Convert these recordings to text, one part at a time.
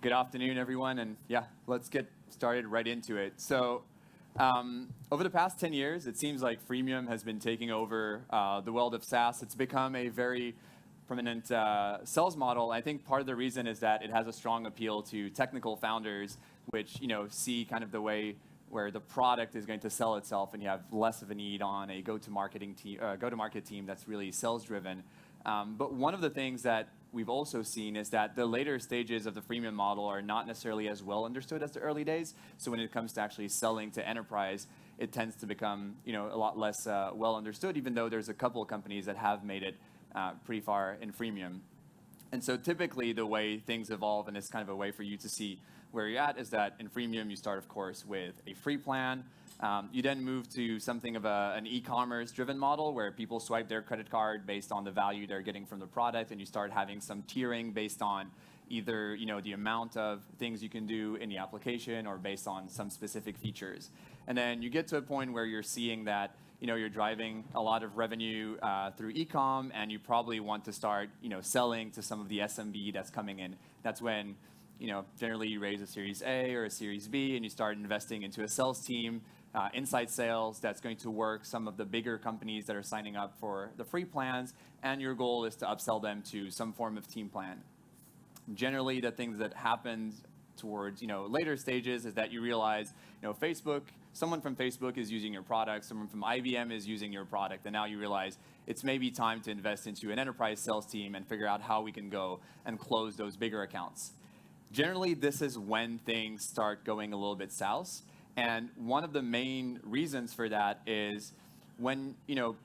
Good afternoon, everyone, and let's get started right into it. So, over the past 10 years, it seems like freemium has been taking over the world of SaaS. It's become a very prominent sales model. I think part of the reason is that it has a strong appeal to technical founders, which see kind of the way where the product is going to sell itself, and you have less of a need on a go-to-market team that's really sales-driven. But one of the things that we've also seen is that the later stages of the freemium model are not necessarily as well understood as the early days. So when it comes to actually selling to enterprise, it tends to become a lot less well understood, even though there's a couple of companies that have made it pretty far in freemium. And so typically the way things evolve, and it's kind of a way for you to see where you're at, is that in freemium you start, of course, with a free plan. You then move to something of an e-commerce driven model where people swipe their credit card based on the value they're getting from the product, and you start having some tiering based on either the amount of things you can do in the application or based on some specific features. And then you get to a point where you're seeing that you're driving a lot of revenue through e-com, and you probably want to start selling to some of the SMB that's coming in. That's when generally you raise a Series A or a Series B, and you start investing into a sales team, inside sales that's going to work some of the bigger companies that are signing up for the free plans, and your goal is to upsell them to some form of team plan. Generally, the things that happen towards later stages is that you realize someone from Facebook is using your product, someone from IBM is using your product, and now you realize it's maybe time to invest into an enterprise sales team and figure out how we can go and close those bigger accounts. Generally, this is when things start going a little bit south. And one of the main reasons for that is when,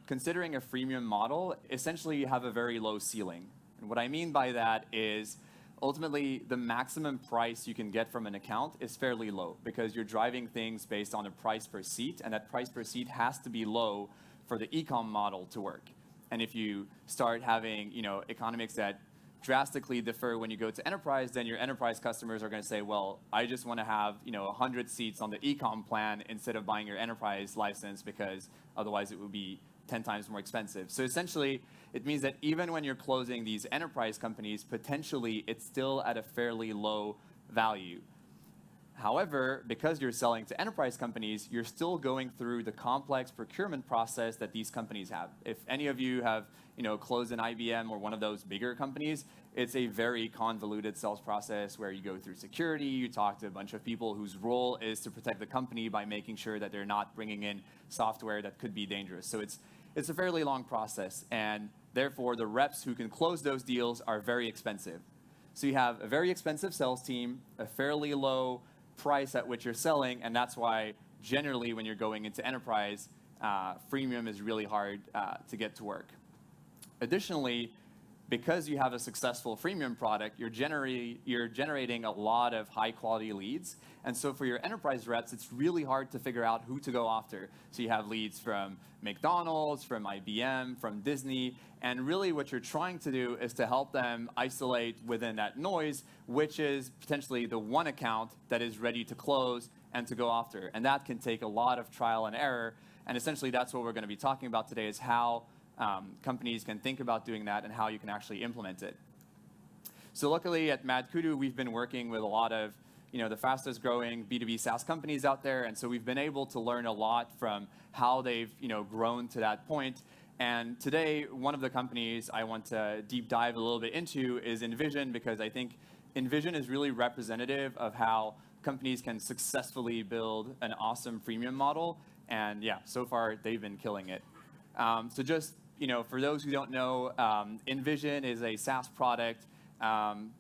considering a freemium model, essentially you have a very low ceiling. And what I mean by that is ultimately the maximum price you can get from an account is fairly low because you're driving things based on a price per seat, and that price per seat has to be low for the e-com model to work. And if you start having, economics that drastically differ when you go to enterprise, then your enterprise customers are going to say, well, I just want to have 100 seats on the e-com plan instead of buying your enterprise license because otherwise it would be 10 times more expensive. So essentially, it means that even when you're closing these enterprise companies, potentially it's still at a fairly low value. However, because you're selling to enterprise companies, you're still going through the complex procurement process that these companies have. If any of you have closed an IBM or one of those bigger companies, it's a very convoluted sales process where you go through security, you talk to a bunch of people whose role is to protect the company by making sure that they're not bringing in software that could be dangerous. So it's a fairly long process, and therefore the reps who can close those deals are very expensive. So you have a very expensive sales team, a fairly low price at which you're selling, and that's why generally when you're going into enterprise, freemium is really hard to get to work. Additionally, because you have a successful freemium product, you're generating a lot of high quality leads. And so for your enterprise reps, it's really hard to figure out who to go after. So you have leads from McDonald's, from IBM, from Disney, and really what you're trying to do is to help them isolate within that noise, which is potentially the one account that is ready to close and to go after. And that can take a lot of trial and error. And essentially that's what we're going to be talking about today, is how companies can think about doing that and how you can actually implement it. So luckily at MadKudu, we've been working with a lot of the fastest growing B2B SaaS companies out there. And so we've been able to learn a lot from how they've grown to that point. And today, one of the companies I want to deep dive a little bit into is InVision, because I think InVision is really representative of how companies can successfully build an awesome freemium model. And so far they've been killing it. So just for those who don't know, InVision is a SaaS product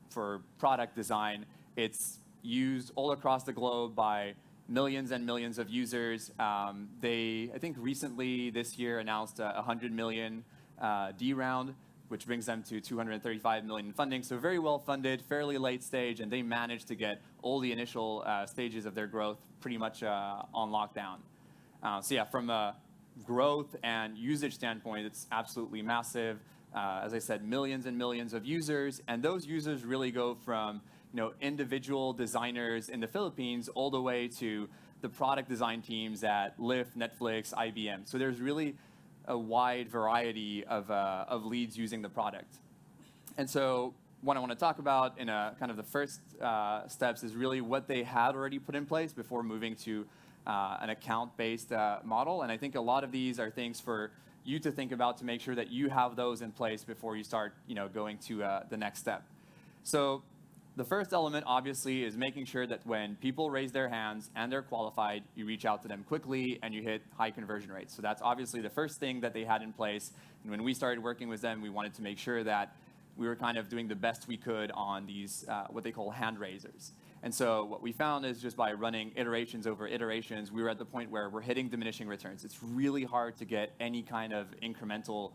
for product design. It's used all across the globe by millions and millions of users. They, I think recently this year, announced a 100 million D round, which brings them to 235 million in funding. So very well funded, fairly late stage, and they managed to get all the initial stages of their growth pretty much on lockdown. From a growth and usage standpoint, it's absolutely massive. As I said, millions and millions of users, and those users really go from individual designers in the Philippines all the way to the product design teams at Lyft, Netflix, IBM. So there's really a wide variety of leads using the product. And so what I want to talk about in a kind of the first steps is really what they had already put in place before moving to an account-based model. And I think a lot of these are things for you to think about to make sure that you have those in place before you start, going to the next step. So the first element, obviously, is making sure that when people raise their hands and they're qualified, you reach out to them quickly and you hit high conversion rates. So that's obviously the first thing that they had in place. And when we started working with them, we wanted to make sure that we were kind of doing the best we could on these, what they call hand raisers. And so what we found is just by running iterations over iterations, we were at the point where we're hitting diminishing returns. It's really hard to get any kind of incremental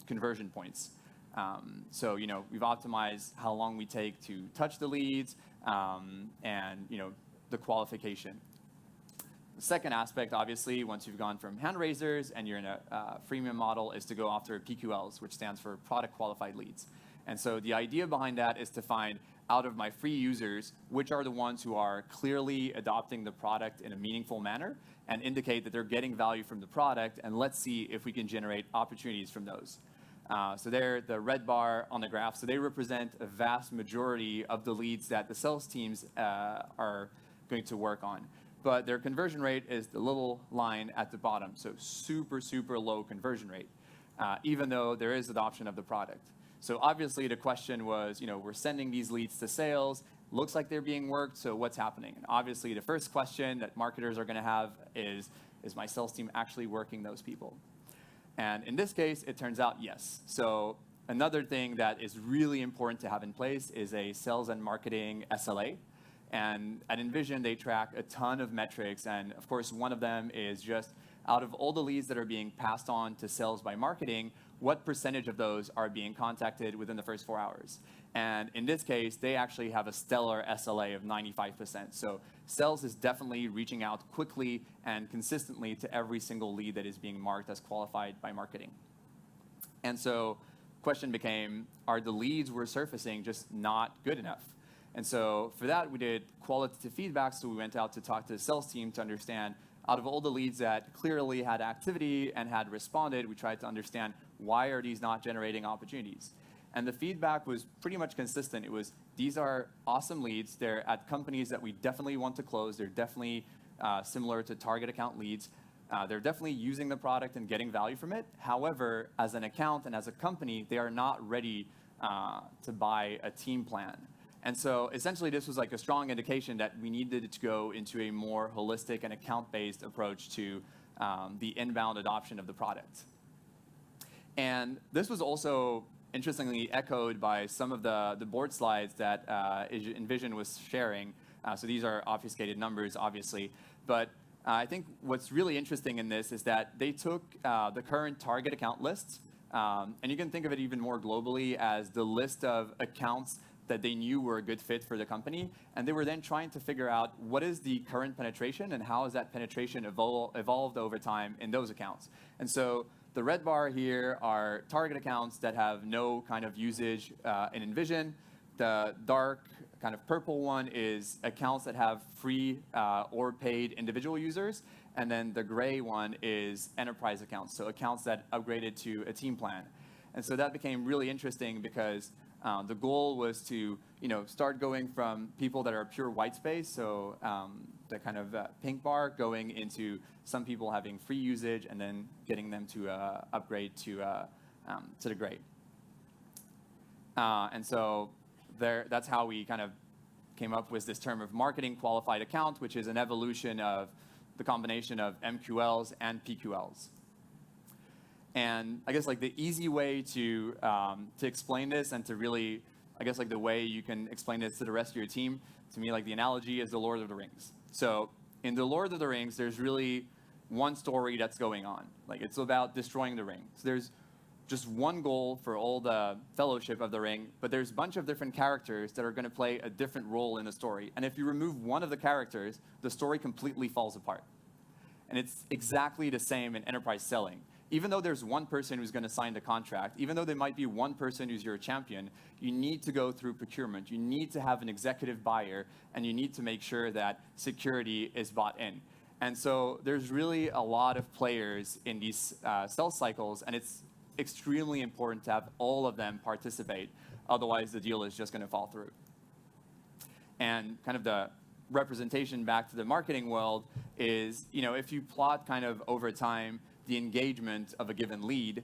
conversion points. So, we've optimized how long we take to touch the leads and, the qualification. The second aspect, obviously, once you've gone from hand raisers and you're in a freemium model, is to go after PQLs, which stands for product qualified leads. And so the idea behind that is to find out of my free users, which are the ones who are clearly adopting the product in a meaningful manner and indicate that they're getting value from the product, and let's see if we can generate opportunities from those. So they're the red bar on the graph. So they represent a vast majority of the leads that the sales teams are going to work on. But their conversion rate is the little line at the bottom. So super, super low conversion rate, even though there is adoption of the product. So obviously the question was, we're sending these leads to sales. Looks like they're being worked, so what's happening? And obviously the first question that marketers are going to have is my sales team actually working those people? And in this case, it turns out yes. So another thing that is really important to have in place is a sales and marketing SLA. And at Envision, they track a ton of metrics. And of course, one of them is just out of all the leads that are being passed on to sales by marketing, what percentage of those are being contacted within the first 4 hours? And in this case, they actually have a stellar SLA of 95%. So sales is definitely reaching out quickly and consistently to every single lead that is being marked as qualified by marketing. And so question became, are the leads we're surfacing just not good enough? And so for that, we did qualitative feedback. So we went out to talk to the sales team to understand, out of all the leads that clearly had activity and had responded, we tried to understand, why are these not generating opportunities? And the feedback was pretty much consistent. It was, these are awesome leads. They're at companies that we definitely want to close. They're definitely similar to target account leads. They're definitely using the product and getting value from it. However, as an account and as a company, they are not ready to buy a team plan. And so essentially this was like a strong indication that we needed to go into a more holistic and account-based approach to the inbound adoption of the product. And this was also interestingly echoed by some of the board slides that Envision was sharing. So these are obfuscated numbers, obviously. But I think what's really interesting in this is that they took the current target account list, and you can think of it even more globally as the list of accounts that they knew were a good fit for the company. And they were then trying to figure out what is the current penetration and how has that penetration evolved over time in those accounts. And so the red bar here are target accounts that have no kind of usage in Envision. The dark kind of purple one is accounts that have free or paid individual users. And then the gray one is enterprise accounts, so accounts that upgraded to a team plan. And so that became really interesting because the goal was to start going from people that are pure white space, so the kind of pink bar, going into some people having free usage and then getting them to upgrade to the gray. And so that's how we kind of came up with this term of marketing qualified account, which is an evolution of the combination of MQLs and PQLs. And I guess like the easy way to explain this and to really, I guess like the way you can explain this to the rest of your team, to me like the analogy is the Lord of the Rings. So in the Lord of the Rings, there's really one story that's going on. Like it's about destroying the ring. So there's just one goal for all the fellowship of the ring, but there's a bunch of different characters that are going to play a different role in the story. And if you remove one of the characters, the story completely falls apart. And it's exactly the same in enterprise selling. Even though there's one person who's going to sign the contract, even though there might be one person who's your champion, you need to go through procurement. You need to have an executive buyer, and you need to make sure that security is bought in. And so there's really a lot of players in these sales cycles, and it's extremely important to have all of them participate Otherwise, the deal is just going to fall through. And kind of the representation back to the marketing world is, if you plot kind of over time the engagement of a given lead,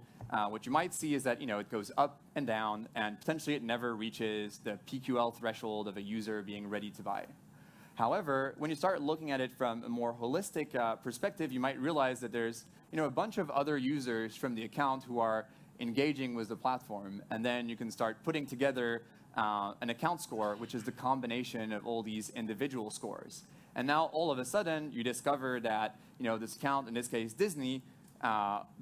what you might see is that, it goes up and down, and potentially it never reaches the PQL threshold of a user being ready to buy. However, when you start looking at it from a more holistic perspective, you might realize that there's, a bunch of other users from the account who are engaging with the platform, and then you can start putting together an account score, which is the combination of all these individual scores. And now, all of a sudden, you discover that, this account, in this case, Disney,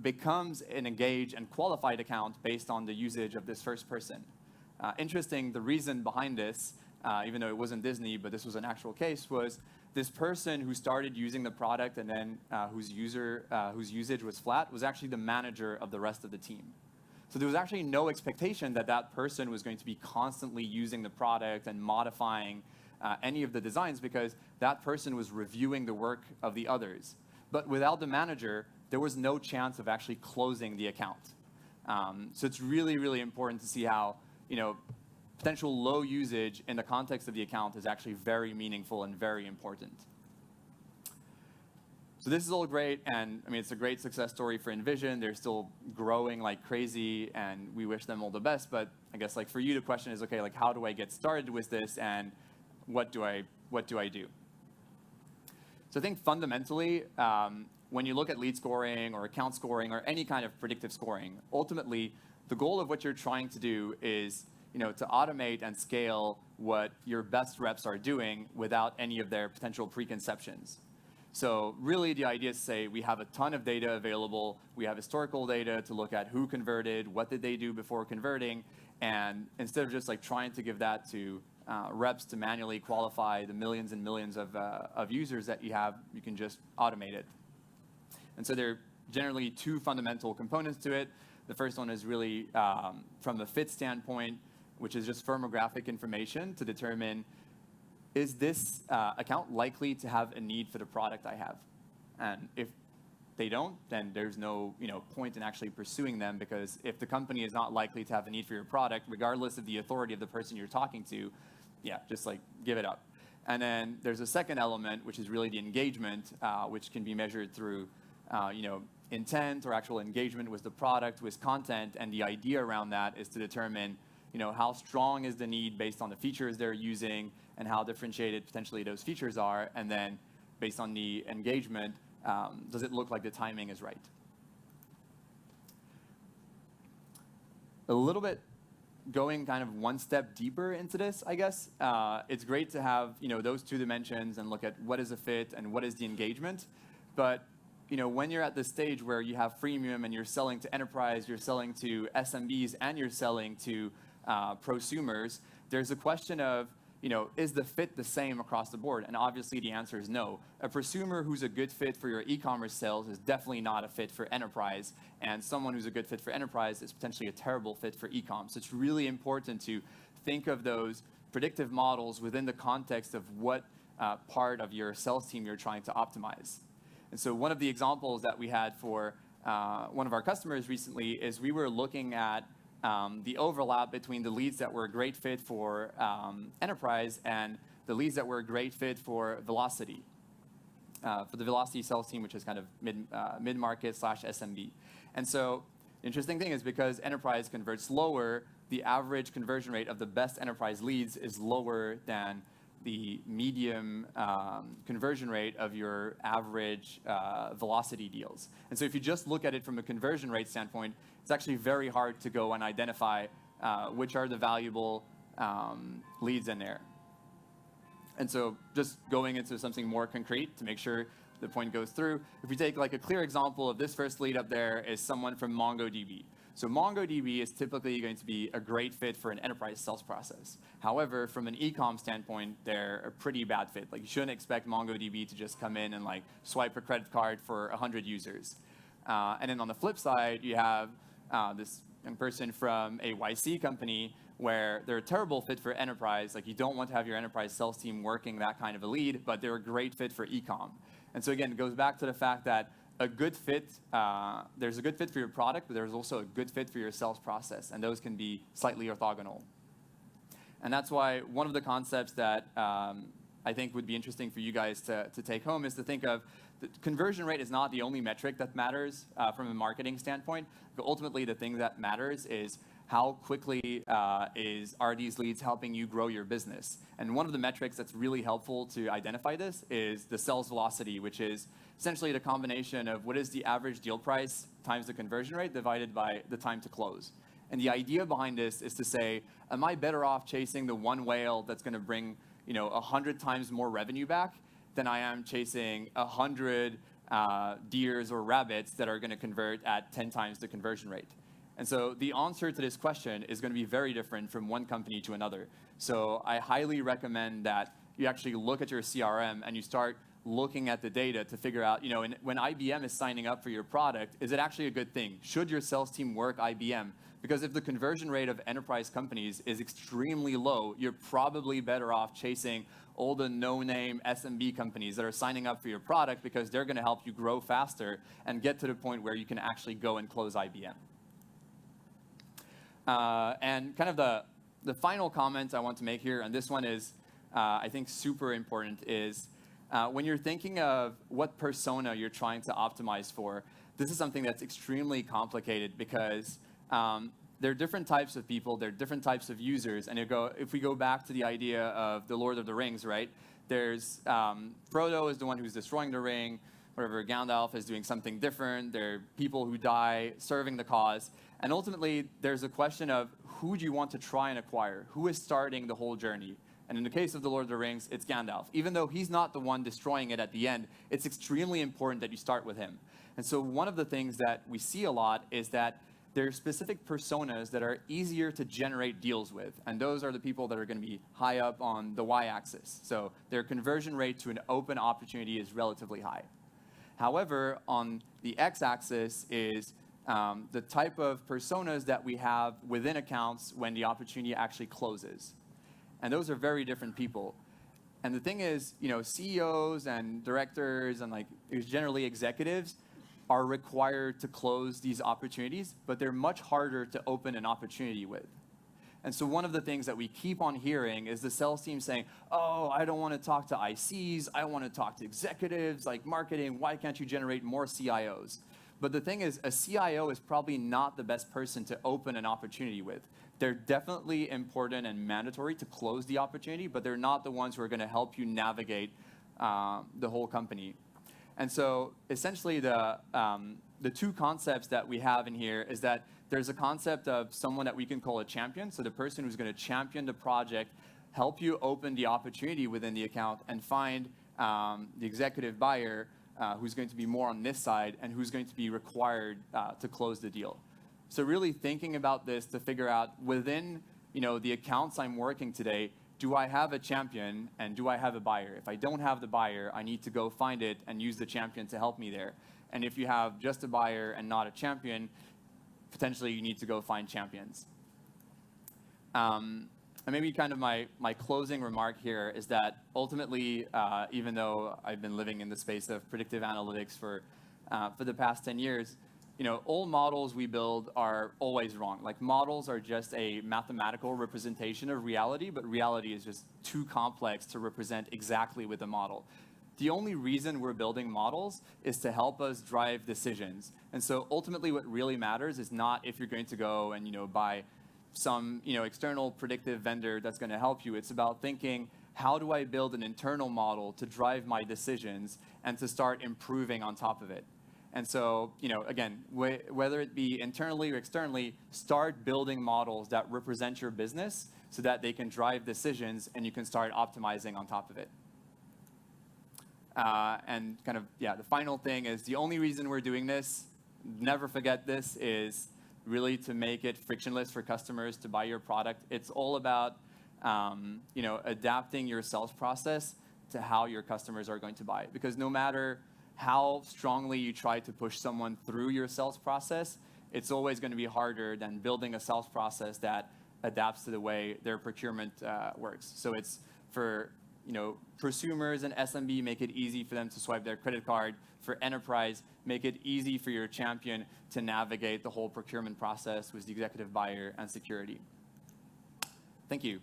becomes an engaged and qualified account based on the usage of this first person. Interesting, the reason behind this, even though it wasn't Disney, but this was an actual case, was this person who started using the product and then whose usage was flat was actually the manager of the rest of the team. So there was actually no expectation that that person was going to be constantly using the product and modifying any of the designs, because that person was reviewing the work of the others. But without the manager, there was no chance of actually closing the account. So it's really, really important to see how, potential low usage in the context of the account is actually very meaningful and very important. So this is all great, and it's a great success story for Envision. They're still growing like crazy, and we wish them all the best. But I guess for you, the question is, okay, how do I get started with this, and what do I do? So I think fundamentally, when you look at lead scoring or account scoring or any kind of predictive scoring, ultimately the goal of what you're trying to do is, to automate and scale what your best reps are doing without any of their potential preconceptions. So really the idea is to say we have a ton of data available, we have historical data to look at who converted, what did they do before converting, and instead of just trying to give that to reps to manually qualify the millions and millions of users that you have, you can just automate it. And so there are generally two fundamental components to it. The first one is really from the fit standpoint, which is just firmographic information to determine, is this account likely to have a need for the product I have? And if they don't, then there's no point in actually pursuing them, because if the company is not likely to have a need for your product, regardless of the authority of the person you're talking to, just give it up. And then there's a second element, which is really the engagement, which can be measured through intent or actual engagement with the product, with content, and the idea around that is to determine how strong is the need based on the features they're using and how differentiated potentially those features are, and then based on the engagement, does it look like the timing is right? A little bit going kind of one step deeper into this, I guess, it's great to have those two dimensions and look at what is a fit and what is the engagement, but when you're at the stage where you have freemium and you're selling to enterprise, you're selling to SMBs, and you're selling to prosumers, there's a question of, is the fit the same across the board? And obviously the answer is no. A prosumer who's a good fit for your e-commerce sales is definitely not a fit for enterprise, and someone who's a good fit for enterprise is potentially a terrible fit for e-com. So it's really important to think of those predictive models within the context of what part of your sales team you're trying to optimize. And so one of the examples that we had for one of our customers recently is we were looking at the overlap between the leads that were a great fit for enterprise and the leads that were a great fit for Velocity, for the Velocity sales team, which is kind of mid-market / SMB. And so the interesting thing is, because enterprise converts lower, the average conversion rate of the best enterprise leads is lower than the medium conversion rate of your average Velocity deals. And so if you just look at it from a conversion rate standpoint, it's actually very hard to go and identify which are the valuable leads in there. And so just going into something more concrete to make sure the point goes through, if we take a clear example of this first lead up there is someone from MongoDB. So MongoDB is typically going to be a great fit for an enterprise sales process. However, from an e-com standpoint, they're a pretty bad fit. You shouldn't expect MongoDB to just come in and swipe a credit card for 100 users. And then on the flip side, you have this young person from a YC company where they're a terrible fit for enterprise. You don't want to have your enterprise sales team working that kind of a lead, but they're a great fit for e-com. And so again, it goes back to the fact that a good fit, there's a good fit for your product, but there's also a good fit for your sales process, and those can be slightly orthogonal. And that's why one of the concepts that I think would be interesting for you guys to take home is to think of the conversion rate is not the only metric that matters from a marketing standpoint. But ultimately, the thing that matters is how quickly are these leads helping you grow your business. And one of the metrics that's really helpful to identify this is the sales velocity, which is essentially the combination of what is the average deal price times the conversion rate divided by the time to close. And the idea behind this is to say, am I better off chasing the one whale that's going to bring 100 times more revenue back than I am chasing 100 deers or rabbits that are going to convert at 10 times the conversion rate? And so the answer to this question is going to be very different from one company to another. So I highly recommend that you actually look at your CRM and you start looking at the data to figure out, when IBM is signing up for your product, is it actually a good thing? Should your sales team work IBM? Because if the conversion rate of enterprise companies is extremely low, you're probably better off chasing all the no-name SMB companies that are signing up for your product because they're going to help you grow faster and get to the point where you can actually go and close IBM. And kind of the final comment I want to make here, and this one is, I think, super important, is when you're thinking of what persona you're trying to optimize for, this is something that's extremely complicated because there are different types of people, there are different types of users, and if we go back to the idea of the Lord of the Rings, right? There's Frodo is the one who's destroying the ring, wherever Gandalf is doing something different. There are people who die serving the cause, and ultimately there's a question of who do you want to try and acquire? Who is starting the whole journey? And in the case of the Lord of the Rings, it's Gandalf. Even though he's not the one destroying it at the end, it's extremely important that you start with him. And so one of the things that we see a lot is that there are specific personas that are easier to generate deals with. And those are the people that are going to be high up on the y-axis. So their conversion rate to an open opportunity is relatively high. However, on the x-axis is the type of personas that we have within accounts when the opportunity actually closes. And those are very different people. And the thing is, CEOs and directors and generally executives are required to close these opportunities, but they're much harder to open an opportunity with. And so one of the things that we keep on hearing is the sales team saying, oh, I don't want to talk to ICs, I want to talk to executives, like marketing, why can't you generate more CIOs? But the thing is, a CIO is probably not the best person to open an opportunity with. They're definitely important and mandatory to close the opportunity, but they're not the ones who are going to help you navigate the whole company. And so essentially the two concepts that we have in here is that there's a concept of someone that we can call a champion, so the person who's going to champion the project, help you open the opportunity within the account, and find the executive buyer who's going to be more on this side and who's going to be required to close the deal. So really thinking about this to figure out within the accounts I'm working today, do I have a champion and do I have a buyer? If I don't have the buyer, I need to go find it and use the champion to help me there. And if you have just a buyer and not a champion, potentially you need to go find champions. And maybe kind of my closing remark here is that ultimately, even though I've been living in the space of predictive analytics for the past 10 years, all models we build are always wrong. Like, models are just a mathematical representation of reality, but reality is just too complex to represent exactly with a model. The only reason we're building models is to help us drive decisions. And so ultimately what really matters is not if you're going to go and buy some external predictive vendor that's going to help you. It's about thinking, how do I build an internal model to drive my decisions and to start improving on top of it? And so, again, whether it be internally or externally, start building models that represent your business so that they can drive decisions and you can start optimizing on top of it. And kind of, the final thing is the only reason we're doing this, never forget this, is really to make it frictionless for customers to buy your product. It's all about, adapting your sales process to how your customers are going to buy it. Because no matter how strongly you try to push someone through your sales process, it's always going to be harder than building a sales process that adapts to the way their procurement works. So it's for prosumers and SMB, make it easy for them to swipe their credit card. For enterprise, make it easy for your champion to navigate the whole procurement process with the executive buyer and security. Thank you.